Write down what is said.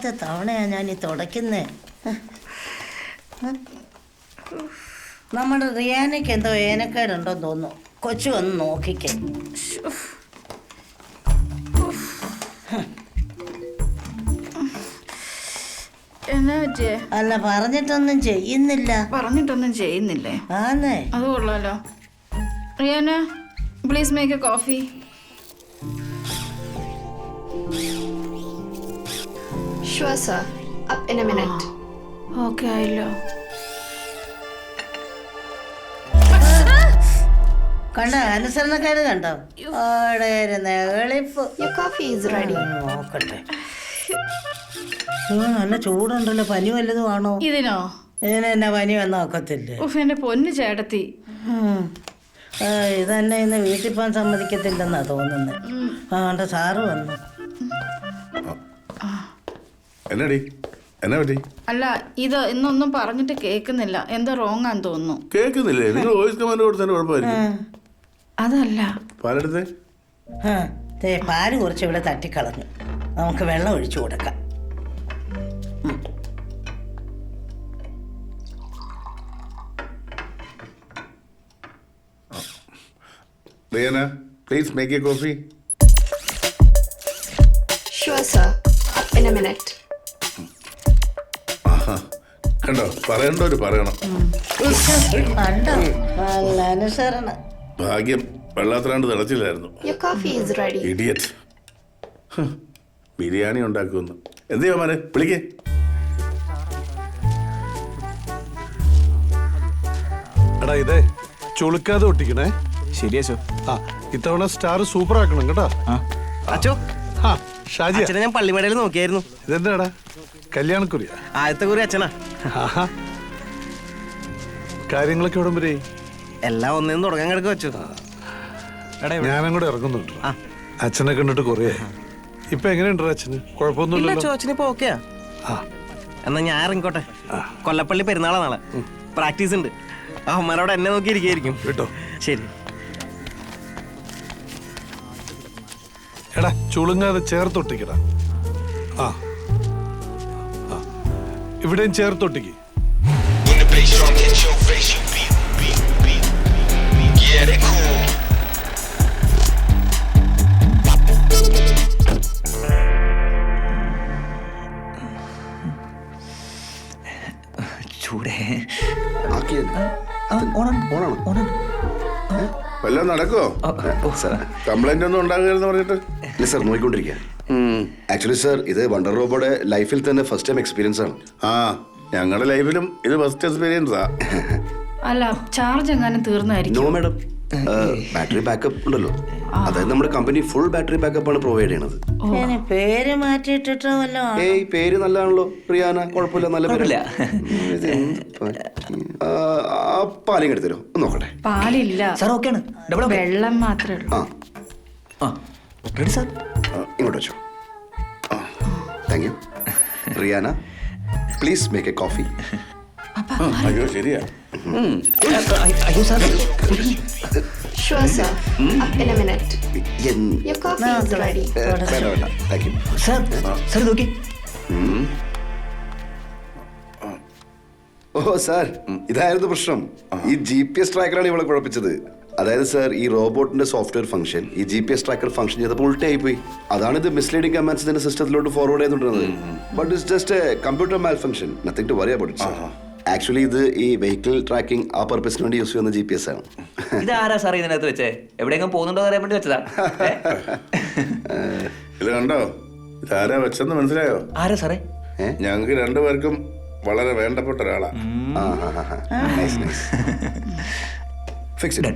എത്രാമത്തെ തവണയാ ഞാൻ ഈ തുടയ്ക്കുന്നേ. നമ്മുടെ റിയാനയ്ക്ക് എന്തോ ഏനക്കേടുണ്ടോന്ന് തോന്നുന്നു. കൊച്ചു വന്ന് നോക്കിക്കേ. എന്നാ പറ്റിയേ? അല്ല, പറഞ്ഞിട്ടൊന്നും ചെയ്യുന്നില്ലേ? ആന്നേ, അത് കൊള്ളാലോ. Riyana, please make A coffee. Sure, sir. Up in a minute. Okay ആയല്ലോ. കണ്ടോ അനുസരണക്കേട് കണ്ടോ? Your coffee is ready. നോക്കട്ടെ. നല്ല ചൂടുണ്ടല്ലോ. പനി വല്ലതും ആണോ? ഇതിനോ? ഇതിനെന്നാ പനി വന്ന ഒക്കത്തില്ലേ? എന്റെ പൊന്നു ചേട്ടത്തി, ഇതന്നെ ഇന്ന് വീട്ടിൽ പോകാൻ സമ്മതിക്കത്തില്ലെന്നാ തോന്നുന്നത്. കണ്ട സാറ് വന്നു. അല്ല, ഇത് ഇന്നൊന്നും പറഞ്ഞിട്ട് കേൾക്കുന്നില്ല. എന്തോ റോങ് ആന്ന് തോന്നുന്നു. കേൾക്കുന്നില്ലേ? നിങ്ങൾ വോയിസ് കമാൻഡ് കൊടുത്തതിന് കുഴപ്പമായിരിക്കും. അതല്ല, പാലെടുത്തേ. പാല് കുറച്ച് ഇവിടെ തട്ടിക്കളഞ്ഞു. നമുക്ക് വെള്ളം ഒഴിച്ചു കൊടുക്കാം. Rihanna, please make a coffee. Sure, sir. Up in a minute. കണ്ടോ, പറയണ്ടോ പറയണം. കണ്ടോ, നല്ല അനുസരണം. ഭാഗ്യം വെള്ളത്തിലാണ്ട് തിളച്ചില്ലായിരുന്നു. Your coffee is ready. Idiot. Biryani ഉണ്ടാക്കുമെന്ന്. എന്ത് ചെയ്യാൻ വിളിക്കേ? എടാ, ഇതേ ചുളുക്കാതെ ഒട്ടിക്കണേ. ശരിയാ. ആ, ഇത്തവണ സ്റ്റാർ സൂപ്പർ ആക്കണം കേട്ടോ. അച്ചോ, ഷാജി, ഞാൻ പള്ളിമേടയിൽ നോക്കിയായിരുന്നു. ഇതെന്താടാ, കല്യാണക്കുറിയാ? ആദ്യത്തെ കുറി അച്ഛനാ. കാര്യങ്ങളൊക്കെ എവിടം വരെ? എല്ലാം ഒന്നേന്ന് തുടങ്ങാൻ കിടക്ക വെച്ചു. ഞാനും കൂടെ ഇറങ്ങുന്നുണ്ട്. അച്ഛനെ കണ്ടിട്ട് കുറേ. ഇപ്പൊ എങ്ങനെയുണ്ടോ അച്ഛന്? കുഴപ്പമൊന്നുമില്ല. അച്ഛന് ഇപ്പൊ ഓക്കെയാ. എന്നാ ഞാൻ ഇറങ്ങിക്കോട്ടെ. കൊല്ലപ്പള്ളി പെരുന്നാളാ നാളെ. പ്രാക്ടീസ് ഉണ്ട്. അമ്മമാരോട് എന്നെ നോക്കി ഇരിക്കായിരിക്കും കേട്ടോ. ശരി. എടാ, ചുളുങ്ങാതെ ചേർത്തൊട്ടിക്കടാ. ആ, ഇവിടെയും ചേർത്തൊട്ടിക്ക്. വല്ലതും നടക്കുമോ? കംപ്ലൈന്റ് ഒന്നും ഉണ്ടാകുകയെന്ന് പറഞ്ഞിട്ട്? ഇല്ല സാർ, നോക്കിക്കൊണ്ടിരിക്കുക. ആക്ച്വലി സാർ, ഇത് വണ്ടർ റോബോയുടെ ലൈഫിൽ തന്നെ ഫസ്റ്റ് ടൈം എക്സ്പീരിയൻസ് ആണ്. ഞങ്ങളുടെ ലൈഫിലും ഇത് ഫസ്റ്റ് എക്സ്പീരിയൻസാ. അല്ല, ചാർജ് എങ്ങാനും തീർന്നായിരിക്കും. നോ മാഡം, ബാറ്ററി ബാക്കപ്പ് ഉണ്ടല്ലോ. അതായത് നമ്മുടെ കമ്പനി ഫുൾ ബാറ്ററി ബാക്കപ്പ് ആണ് പ്രൊവൈഡ് ചെയ്യണത്. പേര് മാറ്റിയിട്ടോ വല്ലോ? ഏയ്, പേര് നല്ലതാണല്ലോ. റിയാന, കുഴപ്പമില്ല, നല്ല പേരില്ല. പാലും എടുത്തരോ, നോക്കട്ടെ. പാലില്ല സാർ, ഓക്കെയാണ്. വെള്ളം മാത്രമേ ഉള്ളൂ. Ready sir. ഇങ്ങോട്ട് വെച്ചോ. Thank you. Riyana, please make A coffee. അയ്യോ, ശരിയാ. അയ്യോ sir. Sure, sir. Up in a minute. Your coffee is ready. Thank you. Sir, sir നോക്കി. ഓ സാർ, ഇതായിരുന്നു പ്രശ്നം. ഈ GPS ട്രാക്കറാണ് ഇവളെ കുഴപ്പിച്ചത്. അതായത് സാർ, ഈ റോബോട്ടിന്റെ സോഫ്റ്റ്വെയർ ഫംഗ്ഷൻ ഈ GPS ട്രാക്കർ ഫംഗ്ഷൻ ചെയ്തപ്പോൾ ഉൾട്ടായി പോയി. അതാണ് ഇത് മിസ്ലീഡിംഗ് കമാൻഡ്സ് ഇതിന്റെ സിസ്റ്റത്തിലോട്ട് ഫോർവേഡ് ചെയ്തുകൊണ്ടിരുന്നത്. But it's just a computer malfunction, nothing to worry about it. Actually ഇത് ഈ വെഹിക്കിൾ ട്രാക്കിംഗ് ആ പർപ്പസിന് വേണ്ടി യൂസ് ചെയ്യുന്ന GPS ആണ്. ഇതാരാ സാർ ഇതിനകത്ത് വെച്ചേ? എവിടെയെങ്കിലും പോകുന്നുണ്ടോ അറിയാൻ വേണ്ടി വെച്ചതാ. ഇത് കണ്ടോ, ഇതാരാ വെച്ചെന്ന് മനസ്സിലായോ? ആരാ സാറേ? ഞങ്ങൾക്ക് രണ്ടുപേർക്കും വളരെ വേണ്ടപ്പെട്ട ഒരാളാ. Fix it.